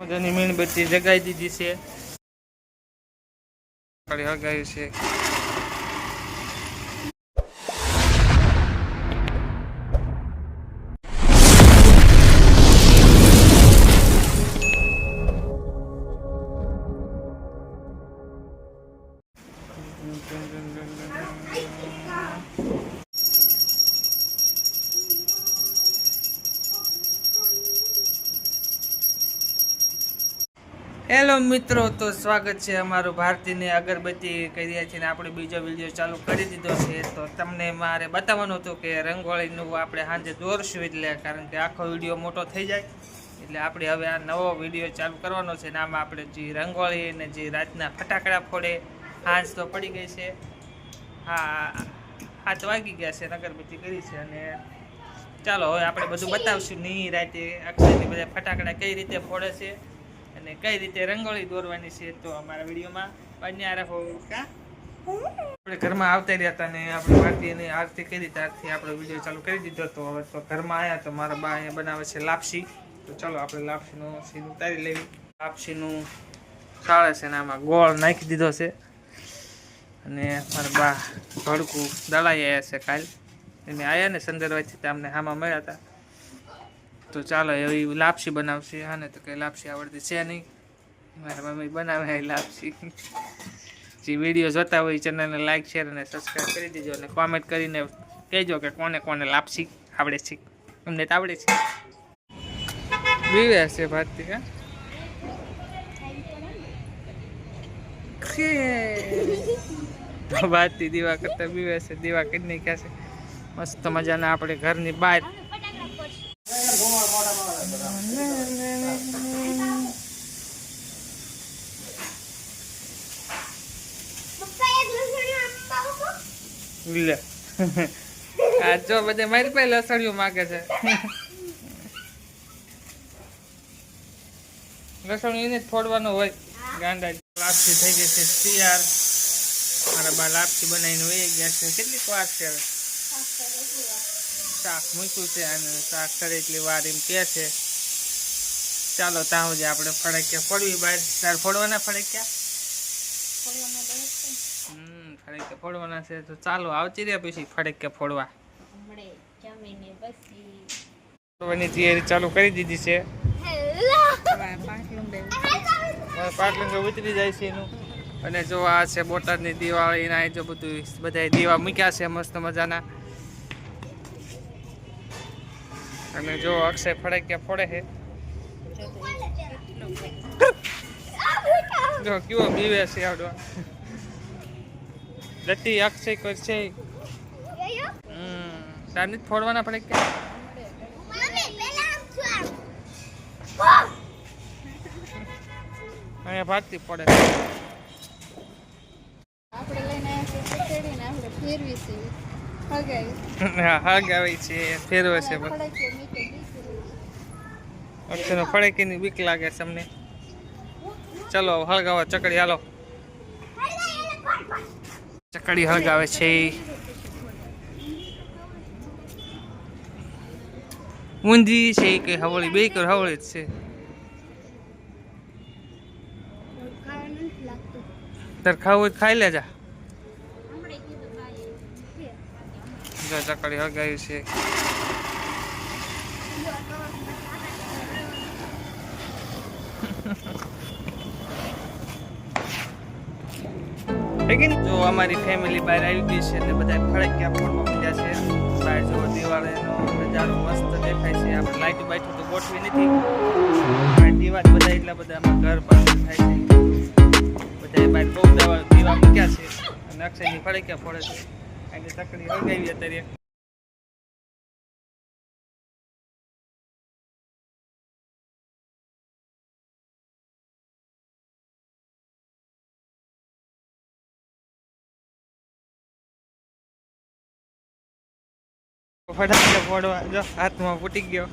જેની મીણબત્તી જગાઈ દીધી છે. હગાવ્યું છે. હેલો મિત્રો, તો સ્વાગત છે અમારું ભારતીની અગરબત્તી કરીએ છીએ ને આપણે બીજો વિડીયો ચાલુ કરી દીધો છે. તો તમને મારે બતાવવાનું હતું કે રંગોળીનું આપણે સાંજે દોરશું, એટલે કારણ કે આખો વિડીયો મોટો થઈ જાય એટલે આપણે હવે આ નવો વિડીયો ચાલુ કરવાનો છે. ને આમાં આપણે જે રંગોળી અને જે રાતના ફટાકડા ફોડે, સાંજ તો પડી ગઈ છે, હા 7 વાગી ગયા છે, અગરબત્તી કરી છે. અને ચાલો હવે આપણે બધું બતાવશું ની રાતે અક્ષયની બધા ફટાકડા કઈ રીતે ફોડે છે અને કઈ રીતે રંગોળી દોરવાની છે. તો અમારા વિડીયોમાં બન્યા રહો. આપણે ઘરમાં આવતા રહ્યા હતા ને આપણે ભારતીયની આરતી કરી, ત્યારથી આપણે વિડીયો ચાલુ કરી દીધો. તો હવે તો ઘરમાં આવ્યા તો મારા બા અહીંયા બનાવે છે લાપસી. તો ચાલો આપણે લાપસીનું સીન ઉતારી લેવી. લાપસીનું સાળે છે ને આમાં ગોળ નાખી દીધો છે. અને મારા બા ભડકું દળાઈ આવ્યા છે કાલ, એને આવ્યા ને સંદરવાથી અમને આમાં મળ્યા હતા. તો ચાલો એવી લાપસી બનાવશે. હા ને તો કંઈ લાપસી આવડતી છે નહીં, મારા મમ્મી બનાવે લાપસી. જે વિડીયો જોતા હોય એ ચેનલને લાઈક શેર અને સબસ્ક્રાઈબ કરી દેજો અને કોમેન્ટ કરીને કહેજો કે કોને કોને લાપસી આવડે છે. અમને તો આવડે છે. બીવે છે ભારતી કા ભારતી દીવા કરતા બીવે છે. દીવા કરી નાખ્યા છે મસ્ત મજાના આપણે ઘરની બહાર. આ જો બધે મારી પાસે લસણિયું માગે છે. લસણિયું એને જ ફોડવાનું હોય. ગાંડા લાપસી થઈ ગઈ છે તૈયાર. મારા બા લાપસી બનાવીને વહી ગયા છે. કેટલીક વાર છે હવે શાક મૂક્યું છે અને શાક કરે એટલી વાર એમ કે છે. ચાલો ત્યાં સુધી આપણે ફડક્યા ફોડવી બહાર. તાર ફોડવાના ફડક્યા? ફડક્યા ફોડવાના છે. તો ચાલો આવતી રહ્યા પછી ફડક્યા ફોડવા. ફોડવાની તૈયારી ચાલુ કરી દીધી છે. પાટલું ઉતરી જાય છે એનું. અને જો આ છે બોટાદની દિવાળી ના જો બધું બધા દીવા મૂક્યા છે મસ્ત મજાના. અને જો અક્ષય ફડક્યા ફોડે છે. જો કેવો બીવે છે આવડો. લટ્ટી અક્ષય કરશે. તાર નથી ફોડવાના ફડક્યા? અહીંયા ભારતી પડે. હા હગાવી છે, ફેરવે છે. અક્ષયનો ફડકીની બીક લાગે છે અમને. ચલો હળગાવા ચકડી. હાલો ચકડી હળગાવે છે. ઊંધી છે કે હવળી? બે કર હવળી જ છે. તાર ખાવું ખાઈ લેજા. ચકડી હળગાવી છે. જો અમારી ફેમિલી બહાર આવી ગઈ છે એટલે બધા ફડક્યા ફોડવા માંડ્યા છે. બહાર જો દિવાળીનો નજારો મસ્ત દેખાય છે. આપણે લાઈટ બાઈટ તો ગોઠવી નથી. દીવા બધા એટલા બધા ઘર પાસે થાય છે. બધા બહાર બહુ દીવા મૂક્યા છે અને અક્ષયની ફડક્યા ફોડે છે. અને ચકડી હળગાવી અત્યારે. ફટાકડા ફોડવા. જો હાથમાં ફૂટી ગયો.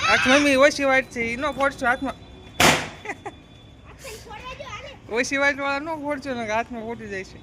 હાથ મમ્મી ઓછી વાઈટ છે એ ન ફોડશો હાથમાં. ઓછી વાઈટ વાળા ન ફોડશો ને હાથમાં ફૂટી જાય છે.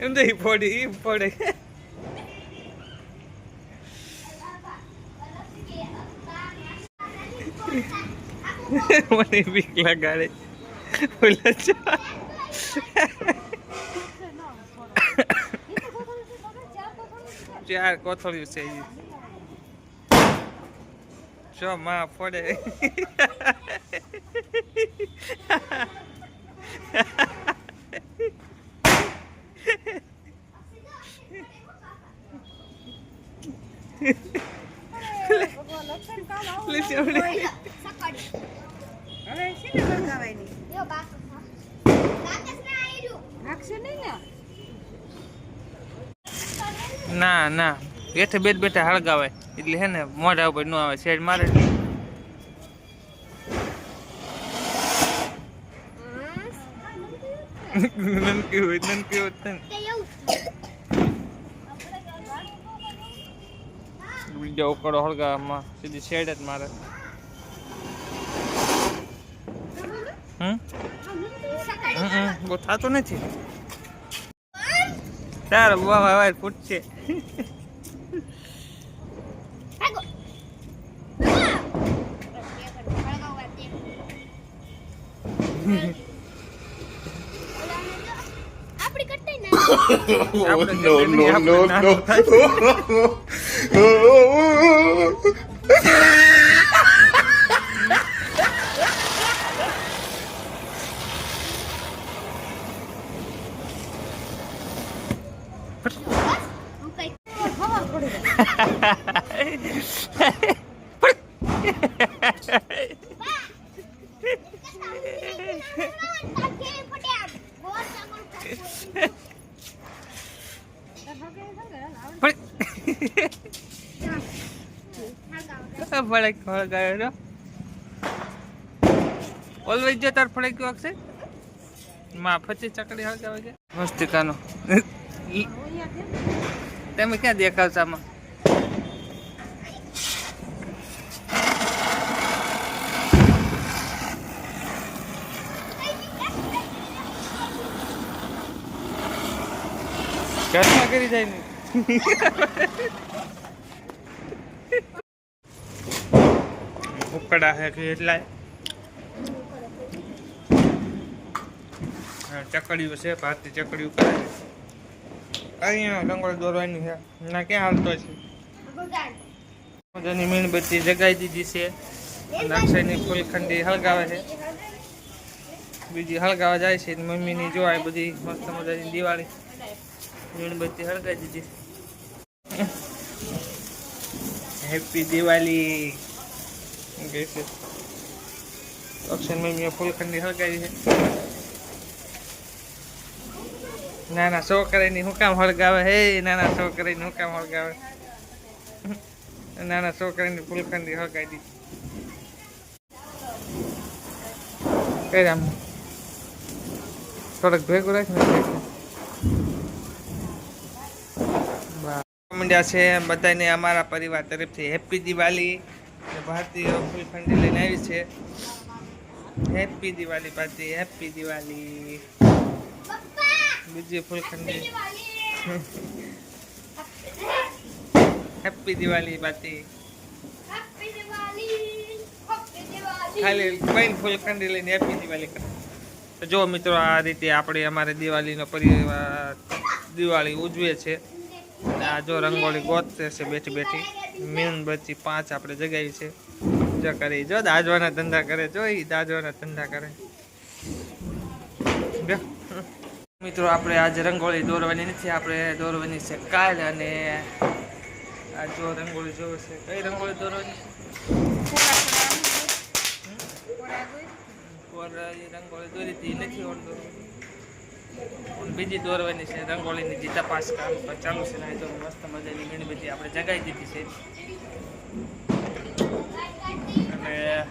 એમ તો પડે મને બીક લગાડે બોલા ચાર કોથળિયું છે જો માં પડે ના ના બેઠે બેઠા હળગાવે એટલે હે ને મોઢા ઉપર ન આવે શેડ મારે નનકી હોય બીજો ઉકળો હળગાવામાં સીધી શેડ જ મારે બહુ થતું નથી તાર વાય ફૂટશે ફળક હળગાયો ઓલવેજ જો તાર ફળક કેવો છે માં ફચી ચકડી હળગાવે છે મસ્તિકાનો તમે ક્યાં દેખાવ છો આમાં ઘરમાં કરી જાય ને ઉકળા હે કે એટલા ચકડીઓ છે ભારતીય ચકડીઓ કરે છે અહીંયા રંગોળી દોરવાની છે ના ક્યાં હાલતો છે મજાની મીણબત્તી જગાઈ દીધી છે અને અક્ષયની ફૂલખંડી હળગાવે છે બીજી હળગાવા જાય છે મમ્મીની જોવાય બધી મસ્ત મજાની દિવાળી મીણબત્તી હળગાવી દીધી હેપી દિવાળી કહે છે અક્ષય મમ્મીએ ફૂલખંડી હળગાવી છે નાના છોકરાની હું કામ હળગાવે હે નાના છોકરાની હું કામ હળગાવે નાના છોકરાની ફૂલખંડી હળગાવી દીધી કઈ આમ થોડોક ભેગું રાખ ને મંડ્યા છે બધાને અમારા પરિવાર તરફથી હેપી દિવાળી ભારતીય ફૂલખંડી લઈને આવી છે હેપી દિવાળી ભારતી હેપી દિવાળી બીજી ફૂલખંડી હેપી દિવાળી ભારતી ખાલી કઈ ફૂલખંડી લઈને હેપી દિવાળી કરે તો જો મિત્રો આ રીતે આપણે અમારે દિવાળીનો પરિવાર દિવાળી ઉજવે છે આ જો રંગોળી ગોતશે છે બેઠી બેઠી મીણબત્તી 5 આપણે જગાવી છે જો કરી જો દાજવાના ધંધા કરે જો એ દાજવાના ધંધા કરે મિત્રો આપણે આજે રંગોળી દોરવાની નથી આપણે દોરવાની છે કાલ અને આ જો રંગોળી જોવે છે કઈ રંગોળી દોરવાની રંગોળી દોરી હતી નથી બીજી દોરવાની છે રંગોળીની જે તપાસ કામ ચાલુ છે ને તો મસ્ત મજાની મીણબત્તી આપણે જગાવી દીધી છે અને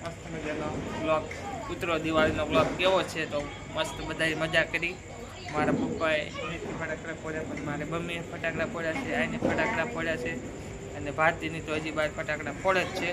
મસ્ત મજાનો બ્લોગ કૂતરો દિવાળીનો બ્લોગ કેવો છે તો મસ્ત બધાએ મજા કરી મારા પપ્પાએ એની ફટાકડા ફોડ્યા, પણ મારે મમ્મીએ ફટાકડા ફોડ્યા છે, આઈને ફટાકડા ફોડ્યા છે, અને ભારતીની તો હજી બહાર ફટાકડા ફોડે જ છે.